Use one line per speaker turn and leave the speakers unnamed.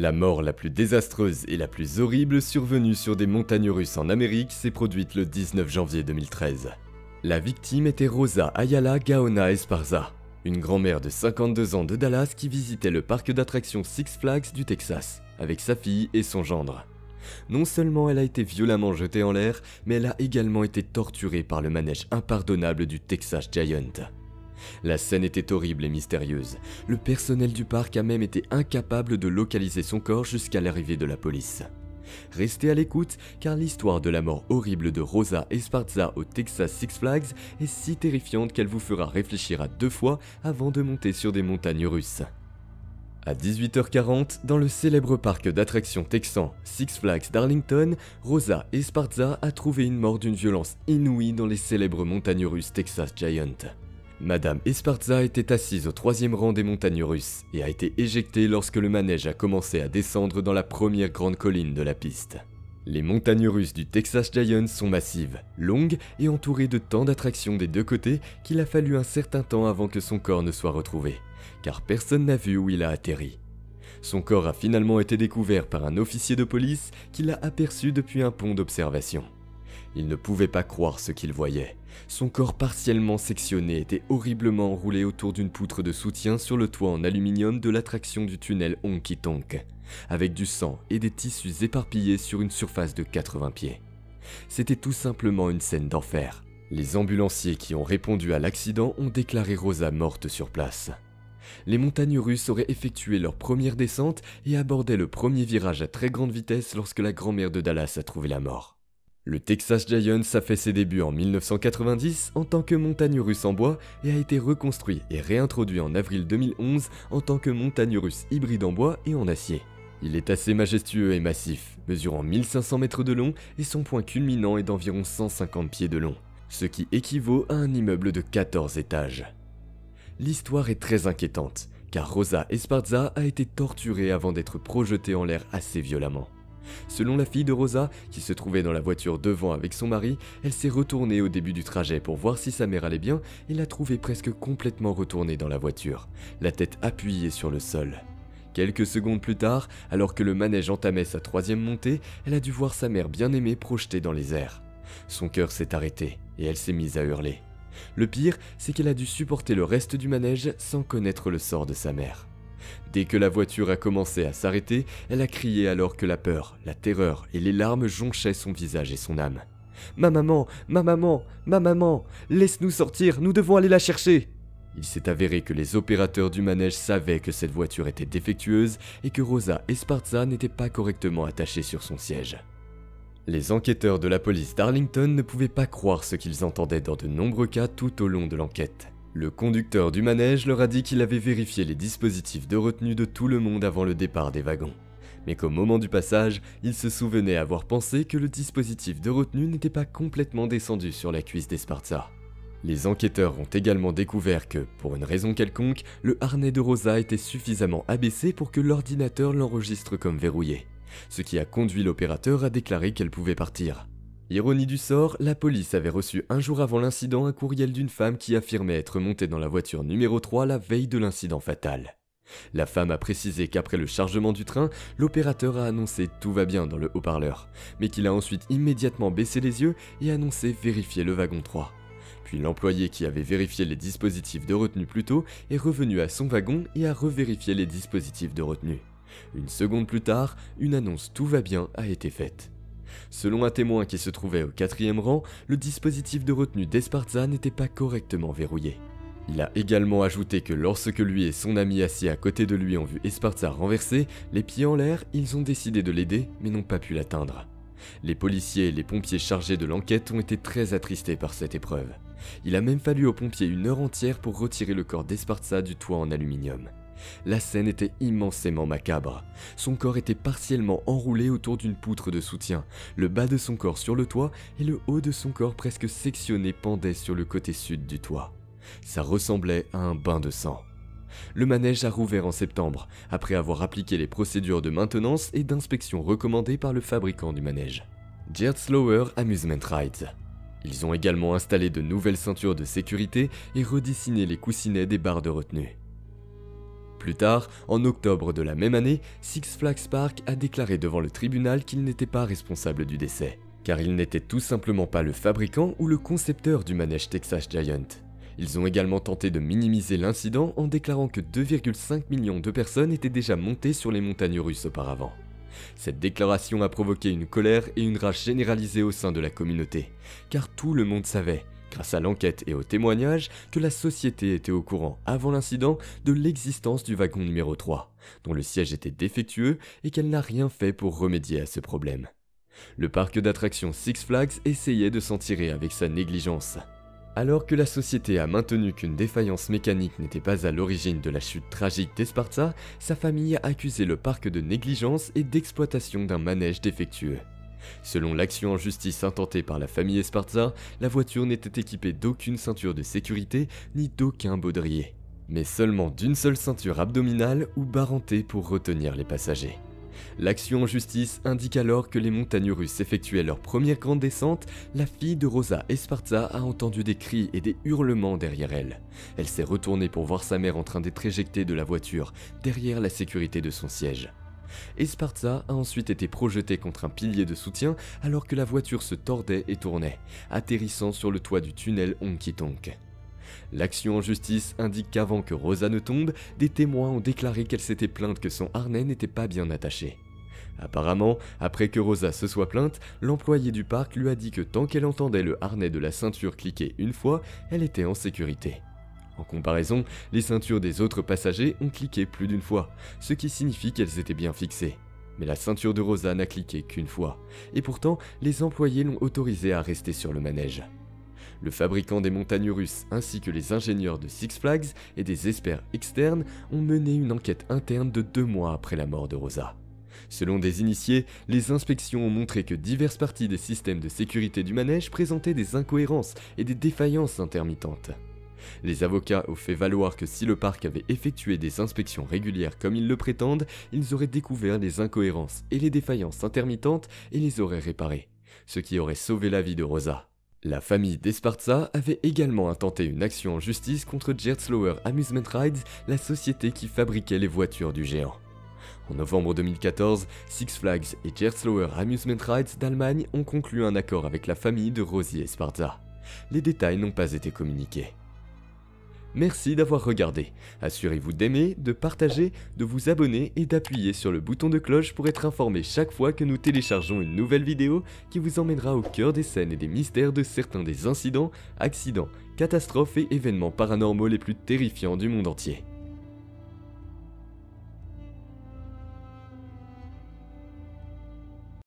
La mort la plus désastreuse et la plus horrible survenue sur des montagnes russes en Amérique s'est produite le 19 janvier 2013. La victime était Rosa Ayala Gaona Esparza, une grand-mère de 52 ans de Dallas qui visitait le parc d'attractions Six Flags du Texas, avec sa fille et son gendre. Non seulement elle a été violemment jetée en l'air, mais elle a également été torturée par le manège impardonnable du Texas Giant. La scène était horrible et mystérieuse. Le personnel du parc a même été incapable de localiser son corps jusqu'à l'arrivée de la police. Restez à l'écoute car l'histoire de la mort horrible de Rosa Esparza au Texas Six Flags est si terrifiante qu'elle vous fera réfléchir à 2 fois avant de monter sur des montagnes russes. À 18h40, dans le célèbre parc d'attractions texan Six Flags d'Arlington, Rosa Esparza a trouvé une mort d'une violence inouïe dans les célèbres montagnes russes Texas Giant. Madame Esparza était assise au 3e rang des montagnes russes et a été éjectée lorsque le manège a commencé à descendre dans la première grande colline de la piste. Les montagnes russes du Texas Giant sont massives, longues et entourées de tant d'attractions des 2 côtés qu'il a fallu un certain temps avant que son corps ne soit retrouvé, car personne n'a vu où il a atterri. Son corps a finalement été découvert par un officier de police qui l'a aperçu depuis un pont d'observation. Il ne pouvait pas croire ce qu'il voyait. Son corps partiellement sectionné était horriblement enroulé autour d'une poutre de soutien sur le toit en aluminium de l'attraction du tunnel Honky Tonk, avec du sang et des tissus éparpillés sur une surface de 80 pieds. C'était tout simplement une scène d'enfer. Les ambulanciers qui ont répondu à l'accident ont déclaré Rosa morte sur place. Les montagnes russes auraient effectué leur première descente et abordaient le premier virage à très grande vitesse lorsque la grand-mère de Dallas a trouvé la mort. Le Texas Giant a fait ses débuts en 1990 en tant que montagne russe en bois et a été reconstruit et réintroduit en avril 2011 en tant que montagne russe hybride en bois et en acier. Il est assez majestueux et massif, mesurant 1500 mètres de long et son point culminant est d'environ 150 pieds de long, ce qui équivaut à un immeuble de 14 étages. L'histoire est très inquiétante, car Rosa Esparza a été torturée avant d'être projetée en l'air assez violemment. Selon la fille de Rosa, qui se trouvait dans la voiture devant avec son mari, elle s'est retournée au début du trajet pour voir si sa mère allait bien et l'a trouvée presque complètement retournée dans la voiture, la tête appuyée sur le sol. Quelques secondes plus tard, alors que le manège entamait sa 3e montée, elle a dû voir sa mère bien-aimée projetée dans les airs. Son cœur s'est arrêté et elle s'est mise à hurler. Le pire, c'est qu'elle a dû supporter le reste du manège sans connaître le sort de sa mère. Dès que la voiture a commencé à s'arrêter, elle a crié alors que la peur, la terreur et les larmes jonchaient son visage et son âme. « Ma maman, ma maman, ma maman, laisse-nous sortir, nous devons aller la chercher !» Il s'est avéré que les opérateurs du manège savaient que cette voiture était défectueuse et que Rosa Esparza n'était pas correctement attachée sur son siège. Les enquêteurs de la police d'Arlington ne pouvaient pas croire ce qu'ils entendaient dans de nombreux cas tout au long de l'enquête. Le conducteur du manège leur a dit qu'il avait vérifié les dispositifs de retenue de tout le monde avant le départ des wagons, mais qu'au moment du passage, il se souvenait avoir pensé que le dispositif de retenue n'était pas complètement descendu sur la cuisse d'Esparza. Les enquêteurs ont également découvert que, pour une raison quelconque, le harnais de Rosa était suffisamment abaissé pour que l'ordinateur l'enregistre comme verrouillé, ce qui a conduit l'opérateur à déclarer qu'elle pouvait partir. Ironie du sort, la police avait reçu un jour avant l'incident un courriel d'une femme qui affirmait être montée dans la voiture numéro 3 la veille de l'incident fatal. La femme a précisé qu'après le chargement du train, l'opérateur a annoncé « tout va bien » dans le haut-parleur, mais qu'il a ensuite immédiatement baissé les yeux et annoncé vérifier le wagon 3. Puis l'employé qui avait vérifié les dispositifs de retenue plus tôt est revenu à son wagon et a revérifié les dispositifs de retenue. Une seconde plus tard, une annonce « tout va bien » a été faite. Selon un témoin qui se trouvait au 4e rang, le dispositif de retenue d'Esparza n'était pas correctement verrouillé. Il a également ajouté que lorsque lui et son ami assis à côté de lui ont vu Esparza renversé, les pieds en l'air, ils ont décidé de l'aider mais n'ont pas pu l'atteindre. Les policiers et les pompiers chargés de l'enquête ont été très attristés par cette épreuve. Il a même fallu aux pompiers 1 heure entière pour retirer le corps d'Esparza du toit en aluminium. La scène était immensément macabre. Son corps était partiellement enroulé autour d'une poutre de soutien, le bas de son corps sur le toit et le haut de son corps presque sectionné pendait sur le côté sud du toit. Ça ressemblait à un bain de sang. Le manège a rouvert en septembre, après avoir appliqué les procédures de maintenance et d'inspection recommandées par le fabricant du manège, Gert Slower Amusement Rides. Ils ont également installé de nouvelles ceintures de sécurité et redessiné les coussinets des barres de retenue. Plus tard, en octobre de la même année, Six Flags Park a déclaré devant le tribunal qu'il n'était pas responsable du décès, car il n'était tout simplement pas le fabricant ou le concepteur du manège Texas Giant. Ils ont également tenté de minimiser l'incident en déclarant que 2,5 millions de personnes étaient déjà montées sur les montagnes russes auparavant. Cette déclaration a provoqué une colère et une rage généralisée au sein de la communauté, car tout le monde savait, grâce à l'enquête et aux témoignages, que la société était au courant avant l'incident de l'existence du wagon numéro 3, dont le siège était défectueux et qu'elle n'a rien fait pour remédier à ce problème. Le parc d'attractions Six Flags essayait de s'en tirer avec sa négligence. Alors que la société a maintenu qu'une défaillance mécanique n'était pas à l'origine de la chute tragique d'Esparza, sa famille a accusé le parc de négligence et d'exploitation d'un manège défectueux. Selon l'action en justice intentée par la famille Esparza, la voiture n'était équipée d'aucune ceinture de sécurité ni d'aucun baudrier, mais seulement d'une seule ceinture abdominale ou barrentée pour retenir les passagers. L'action en justice indique alors que les montagnes russes effectuaient leur première grande descente, la fille de Rosa Esparza a entendu des cris et des hurlements derrière elle. Elle s'est retournée pour voir sa mère en train d'être éjectée de la voiture, derrière la sécurité de son siège. Esparza a ensuite été projetée contre un pilier de soutien alors que la voiture se tordait et tournait, atterrissant sur le toit du tunnel Honky Tonk. L'action en justice indique qu'avant que Rosa ne tombe, des témoins ont déclaré qu'elle s'était plainte que son harnais n'était pas bien attaché. Apparemment, après que Rosa se soit plainte, l'employé du parc lui a dit que tant qu'elle entendait le harnais de la ceinture cliquer une fois, elle était en sécurité. En comparaison, les ceintures des autres passagers ont cliqué plus d'une fois, ce qui signifie qu'elles étaient bien fixées. Mais la ceinture de Rosa n'a cliqué qu'une fois, et pourtant, les employés l'ont autorisée à rester sur le manège. Le fabricant des montagnes russes ainsi que les ingénieurs de Six Flags et des experts externes ont mené une enquête interne de 2 mois après la mort de Rosa. Selon des initiés, les inspections ont montré que diverses parties des systèmes de sécurité du manège présentaient des incohérences et des défaillances intermittentes. Les avocats ont fait valoir que si le parc avait effectué des inspections régulières comme ils le prétendent, ils auraient découvert les incohérences et les défaillances intermittentes et les auraient réparées, ce qui aurait sauvé la vie de Rosa. La famille d'Esparza avait également intenté une action en justice contre Gerstlauer Amusement Rides, la société qui fabriquait les voitures du géant. En novembre 2014, Six Flags et Gerstlauer Amusement Rides d'Allemagne ont conclu un accord avec la famille de Rosie Esparza. Les détails n'ont pas été communiqués. Merci d'avoir regardé. Assurez-vous d'aimer, de partager, de vous abonner et d'appuyer sur le bouton de cloche pour être informé chaque fois que nous téléchargeons une nouvelle vidéo qui vous emmènera au cœur des scènes et des mystères de certains des incidents, accidents, catastrophes et événements paranormaux les plus terrifiants du monde entier.